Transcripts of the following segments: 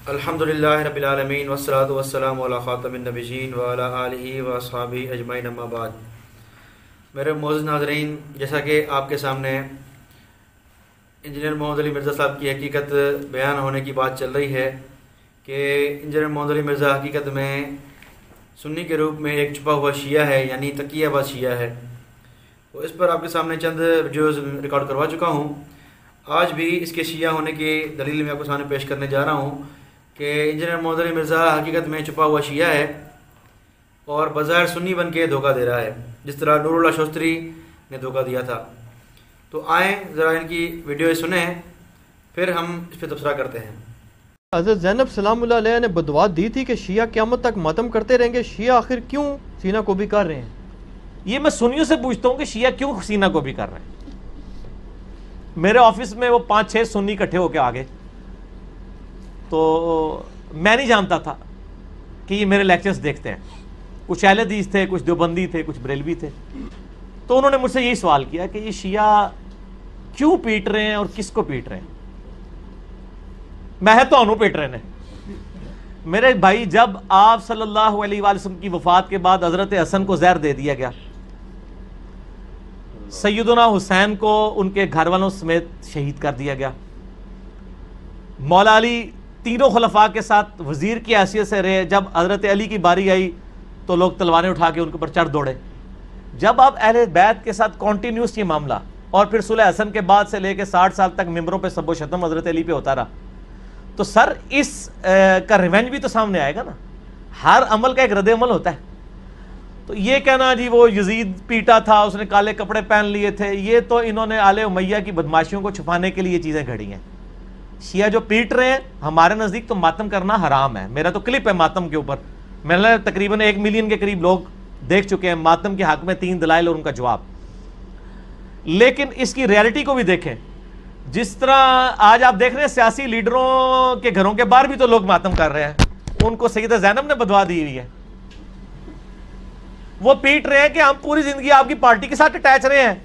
अल्हम्दुलिल्लाहि रब्बिल आलमीन वस्सलातु वस्सलामु अला खातमिन नबिय्यीन व अला आलिहि व अस्हाबिहि अजमईन अम्मा बाद। मेरे मोअज़्ज़ज़ नाज़रीन, जैसा कि आपके सामने इंजीनियर मोहम्मद अली मिर्ज़ा साहब की हकीकत बयान होने की बात चल रही है कि इंजीनियर मोहम्मद अली मिर्ज़ा हकीकत में सुन्नी के रूप में एक छुपा हुआ शिया है, यानी तकियाबाज शिया है। तो इस पर आपके सामने चंद वीडियोज़ रिकॉर्ड करवा चुका हूँ। आज भी इसके शिया होने की दलील मैं आपके सामने पेश करने जा रहा हूँ कि इंजीनियर मोहम्मद अली मिर्ज़ा हकीकत में छुपा हुआ शिया है और बज़ाहिर सुन्नी बन के धोखा दे रहा है, जिस तरह नूरुल्लाह शोस्तरी ने धोखा दिया था। तो आएँ ज़रा इनकी वीडियो सुने, फिर हम इस पर तबसरा करते हैं। हज़रत ज़ैनब सलामुल्लाह अलैहा ने बदुआ दी थी कि शिया क़यामत तक मातम करते रहेंगे। शिया आखिर क्यों सीना को भी कर रहे हैं? ये मैं सुन्नियों से पूछता हूँ कि शिया क्यों सीना को भी कर रहे हैं। मेरे ऑफिस में वो 5-6 सुन्नी इकट्ठे होकर आ गए, तो मैं नहीं जानता था कि ये मेरे लेक्चर्स देखते हैं। कुछ अहले हदीस थे, कुछ देवबंदी थे, कुछ बरेलवी थे। तो उन्होंने मुझसे यही सवाल किया कि ये शिया क्यों पीट रहे हैं और किसको पीट रहे हैं। मैं है तो पीट रहे हैं मेरे भाई। जब आप सल्लल्लाहु अलैहि वसल्लम की वफात के बाद हजरत हसन को जहर दे दिया गया, सैयदना हुसैन को उनके घर वालों समेत शहीद कर दिया गया, मौला अली तीनों खुलफा के साथ वजीर की हैसियत से रहे। जब हजरत अली की बारी आई तो लोग तलवारें उठा के उनके ऊपर चढ़ दौड़े। जब आप अहले बैत के साथ कॉन्टिन्यूस ये मामला और फिर सुलह हसन के बाद से लेकर 60 साल तक मिंबरों पे सबो शतम हजरत अली पे होता रहा, तो सर इस का रिवेंज भी तो सामने आएगा ना। हर अमल का एक रद्द अमल होता है। तो ये कहना जी वो यजीद पीटा था, उसने काले कपड़े पहन लिए थे, ये तो इन्होंने आले उमैया की बदमाशियों को छुपाने के लिए चीज़ें घड़ी हैं। शिया जो पीट रहे हैं, हमारे नज़दीक तो मातम करना हराम है। मेरा तो क्लिप है मातम के ऊपर, मैंने तकरीबन 1 मिलियन के करीब लोग देख चुके हैं। मातम के हक में 3 दलाइल और उनका जवाब। लेकिन इसकी रियलिटी को भी देखें। जिस तरह आज आप देख रहे हैं सियासी लीडरों के घरों के बाहर भी तो लोग मातम कर रहे हैं। उनको सैयदा ज़ैनब ने बदवा दी हुई है। वो पीट रहे हैं कि हम पूरी जिंदगी आपकी पार्टी के साथ अटैच रहे हैं,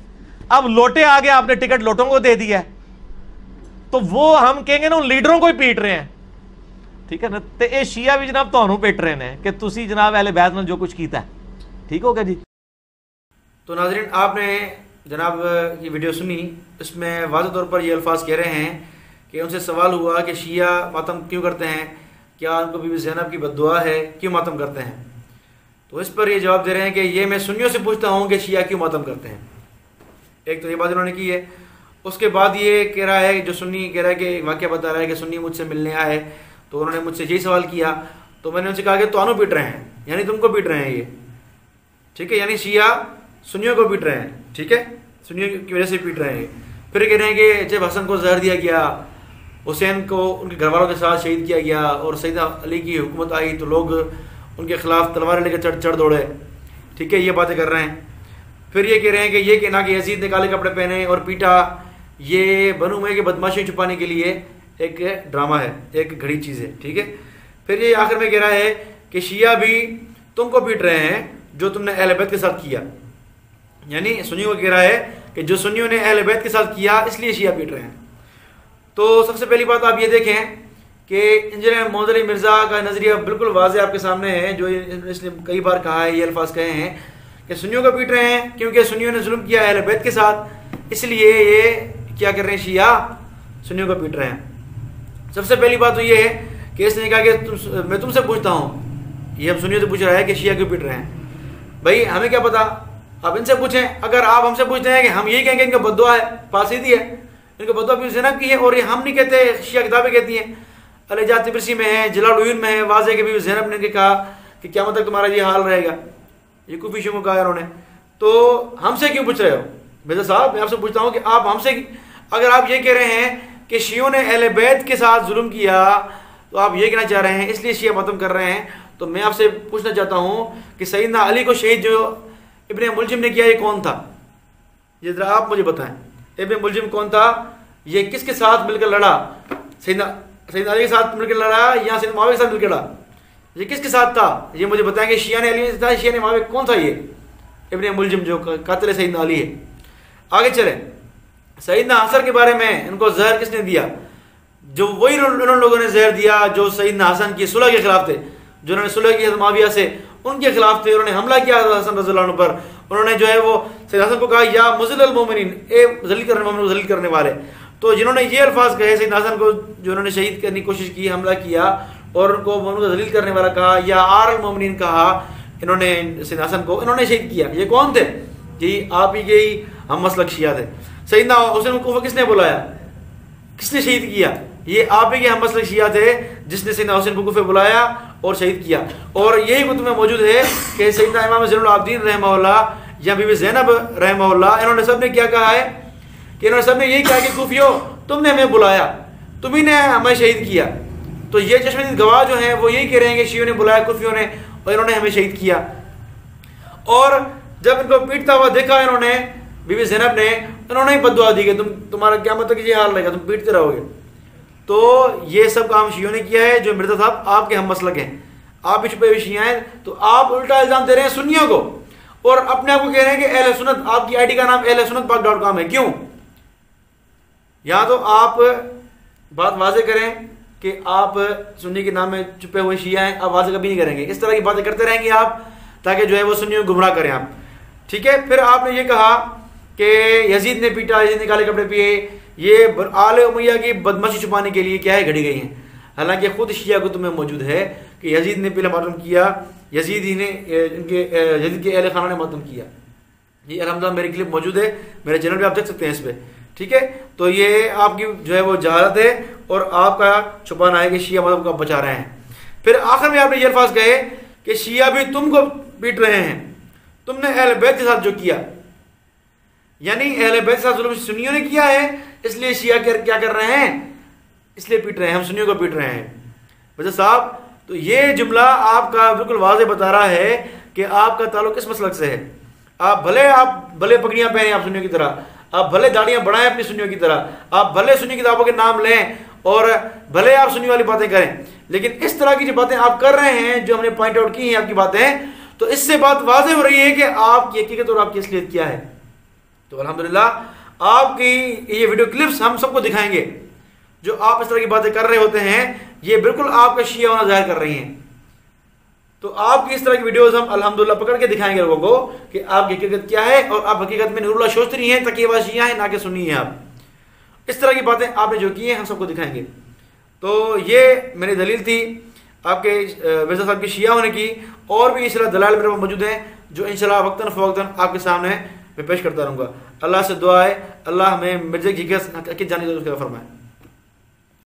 अब लोटे आ गए, आपने टिकट लोटों को दे दिया है, तो वो हम कहेंगे ना उन लीडरों को ही पीट रहे हैं। ठीक है ना। तो ये शिया भी जनाब ਤੁਹਾਨੂੰ पीट रहे हैं कि तुसी जनाब अहले बैत ने जो कुछ किया है। ठीक हो गया जी। तो नाज़रीन, आपने जनाब ये वीडियो सुनी, इसमें वाज़ेह तौर पर ये अल्फाज कह रहे हैं कि उनसे सवाल हुआ कि शिया मातम क्यों करते हैं, क्या उनको बीबी ज़ैनब की बद्दुआ है, क्यों मातम करते हैं। तो इस पर ये जवाब दे रहे हैं कि ये मैं सुन्नियों से पूछता हूँ कि शिया क्यों मातम करते हैं। एक तो ये बात इन्होंने की है। उसके बाद ये कह रहा है, जो सुन्नी कह रहा है कि वाक़या बता रहा है कि सुन्नी मुझसे मिलने आए, तो उन्होंने मुझसे यही सवाल किया, तो मैंने उनसे कहा कि तो पीट रहे हैं, यानी तुमको पीट रहे हैं ये। ठीक है, यानी शिया सुन्नियों को पीट रहे हैं। ठीक है, सुन्नियों की वजह से पीट रहे हैं। फिर कह रहे हैं कि जब हसन को जहर दिया गया, हुसैन को उनके घर वालों के साथ शहीद किया गया और सैयदना अली की हुकूमत आई, तो लोग उनके खिलाफ तलवारें लेकर चढ़ दौड़े। ठीक है, ये बातें कर रहे हैं। फिर ये कह रहे हैं कि ये कहना कि यजीद ने काले कपड़े पहने और पीटा, ये बनु उमैया की बदमाशी छुपाने के लिए एक ड्रामा है, एक घड़ी चीज़ है। ठीक है। फिर ये आखिर में कह रहा है कि शिया भी तुमको पीट रहे हैं जो तुमने अहले बैत के साथ किया, यानी सुन्नियों को कह रहा है कि जो सुन्नियों ने अहले बैत के साथ किया इसलिए शिया पीट रहे हैं। तो सबसे पहली बात आप ये देखें कि इंजीनियर मोहम्मद अली मिर्ज़ा का नज़रिया बिल्कुल वाज़ेह आपके सामने है। जो इसने कई बार कहा है, ये अल्फाज कहे हैं कि सुन्नियों को पीट रहे हैं क्योंकि सुन्नियों ने जुल्म किया अहले बैत के साथ, इसलिए ये क्या कर रहे हैं, शिया सुन्नियों को पीट रहे हैं। सबसे पहली बात तो ये है कि इसने कहा कि मैं तुमसे पूछता हूँ, ये हम सुन्नियों से पूछ रहा है कि शिया क्यों पीट रहे हैं। भाई हमें क्या पता, आप इनसे पूछें। अगर आप हमसे पूछते हैं कि हम यही कहेंगे इनका बद्दुआ है, पासीदी है, इनको बद्दुआ बीबी ज़ैनब की है, और ये हम नहीं कहते, शिया किताबें कहती हैं, अलजात तिबरसी में है, जलालुद्दीन में है, वाज़ेह के बीबी ज़ैनब ने कहा कि क़यामत तक तुम्हारा ये हाल रहेगा। ये कुफियों को कहा उन्होंने। तो हमसे क्यों पूछ रहे हो मिर्ज़ा साहब? मैं आपसे पूछता हूँ कि आप हमसे, अगर आप ये कह रहे हैं कि शियों ने अहले बैत के साथ जुल्म किया, तो आप ये कहना चाह रहे हैं इसलिए शिया मातम कर रहे हैं, तो मैं आपसे पूछना चाहता हूँ कि सैयदना अली को शहीद जो इब्ने मुलजिम ने किया, ये कौन था? ये जरा आप मुझे बताएं, इब्ने मुलजिम कौन था? ये किसके साथ मिलकर लड़ा? सैयदना अली के साथ मिलकर लड़ा या सैयदना मुआविया के साथ मिलकर लड़ा? ये किसके साथ था? ये मुझे बताएंगे। शिया ने अली था, शिया ने मुआविया, कौन था ये इब्ने मुलजिम जो कातिल सैयदना अली है? आगे चले। सैयदना हसन के बारे में इनको जहर किसने दिया? जो वही उन लोगों ने जहर दिया जो सईदना हसन की सुलह के खिलाफ थे, जो उन्होंने सुलह की माविया से उनके खिलाफ थे, उन्होंने हमला किया हसन रज़ियल्लाहु अन्हु पर। उन्होंने जो है वो सैयदना हसन को कहा या मुज़िल्लिल मोमिनीन, ए जलील करने मोमिन को जलील करने वाले। तो जिन्होंने ये अल्फाज कहे सैयदना हसन को, जो उन्होंने शहीद करने की कोशिश की, हमला किया और उनको मोमिन को जलील करने वाला कहा या आरल मोमिनीन कहा, इन्होंने सैयदना हसन को इन्होंने शहीद किया। ये कौन थे? यही आप ही के ही हम मसलक शिया थे। सैयदना हुसैन को किसने बुलाया, किसने शहीद किया? ये आप ही के हम मसलक शिया थे जिसने सैयदना हुसैन को कूफे बुलाया और शहीद किया। और यही कुतुब में मौजूद है कि सैयदना इमाम ज़ैनुल आबिदीन रहमहुल्लाह या बीबी ज़ैनब रहमहुल्लाह, इन्होंने सब ने क्या कहा है कि इन्होंने सब ने यही कहा कि कूफियों तुमने हमें बुलाया, तुम्ही ने हमें शहीद किया। तो ये चश्मदीद गवाह जो हैं वो यही कह रहे हैं कि शियों ने बुलाया कूफियों ने और इन्होंने हमें शहीद किया। और जब इनको पीटता हुआ देखा इन्होंने, बीबी ज़ैनब ने, इन्होंने ही बद्दुआ दी कि तुम्हारा क्या मतलब कि ये हाल रहेगा, तुम पीटते रहोगे। तो ये सब काम शियों ने किया है। जो मिर्ज़ा साहब आपके हम मसलक हैं, आप भी छुपे हुए शिया हैं, तो आप उल्टा इल्जाम दे रहे हैं सुन्नियों को और अपने आप को कह रहे हैं कि अहले सुन्नत, आपकी आईडी का नाम ahlesunnatpak.com है। क्यों? या तो आप बात वाजे करें कि आप सुन्नी के नाम में छुपे हुए शिया हैं, आप वाजे कभी नहीं करेंगे। इस तरह की बातें करते रहेंगे आप ताकि जो है वो सुन्नियों को गुमराह करें आप, ठीक है। फिर आपने ये कहा कि यजीद ने पीटा, यजीद ने काले कपड़े पिए, ये आले उमैया की बदमाशी छुपाने के लिए क्या है घड़ी गई हैं। हालांकि खुद शिया कुतुब में मौजूद है कि यजीद ने पहले मालूम किया, यजीद ही ने यजीद के अहले खाना ने मालूम किया। ये अल्हम्दुलिल्लाह मेरी क्लिप मौजूद है मेरे चैनल पे, आप देख सकते हैं इस पर, ठीक है। तो ये आपकी जो है वो जहालत है और आपका छुपाना है कि शिया मजहब को आप बचा रहे हैं। फिर आखिर में आपने ये अल्फाज कहे कि शिया भी तुमको पीट रहे हैं, तुमने अहले बैत के साथ जो किया, यानी अहले बैत के साथ जुल्म सुन्नियों ने किया है, इसलिए शिया क्या कर रहे हैं, इसलिए पीट रहे हैं, हम सुन्नियों को पीट रहे हैं। वजह साहब, तो ये जुमला आपका बिल्कुल वाज़ेह बता रहा है कि आपका ताल्लुक किस मसलक से है। आप भले पगड़ियां पहने आप सुन्नियों की तरह, आप भले दाढ़ियां बढ़ाएं अपनी सुन्नियों की तरह, आप भले सुन्नी किताबों के नाम लें और भले आप सुन्नी वाली बातें करें, लेकिन इस तरह की जो बातें आप कर रहे हैं, जो हमने पॉइंट आउट की हैं आपकी बातें, तो इससे बात वाज़ेह हो रही है कि आपकी हकीकत और आपकी असलियत क्या है। तो अल्हम्दुलिल्लाह आपकी ये वीडियो क्लिप्स हम सबको दिखाएंगे। जो आप इस तरह की बातें कर रहे होते हैं, ये बिल्कुल आपका शिया होना जाहिर कर रही हैं। तो आपकी इस तरह की वीडियोस हम अल्हम्दुलिल्लाह पकड़ के दिखाएंगे लोगों को कि आपकी हकीकत क्या है और आप हकीकत में नूरुल्लाह शोस्तरी हैं, तकीवा शिया हैं, ना कि सुन्नी हैं आप। इस तरह की बातें आपने जो की हैं हम सबको दिखाएंगे। तो ये मेरी दलील थी आपके मिर्ज़ा साहब की शिया होने की, और भी इस तरह दलाल मेरे पास मौजूद हैं जो इंशाल्लाह वक्तन फ़वक्तन आपके सामने मैं पेश करता रहूँगा। अल्लाह से दुआ है अल्लाह हमें मिर्ज़ा की हकीकत जाने फरमाए।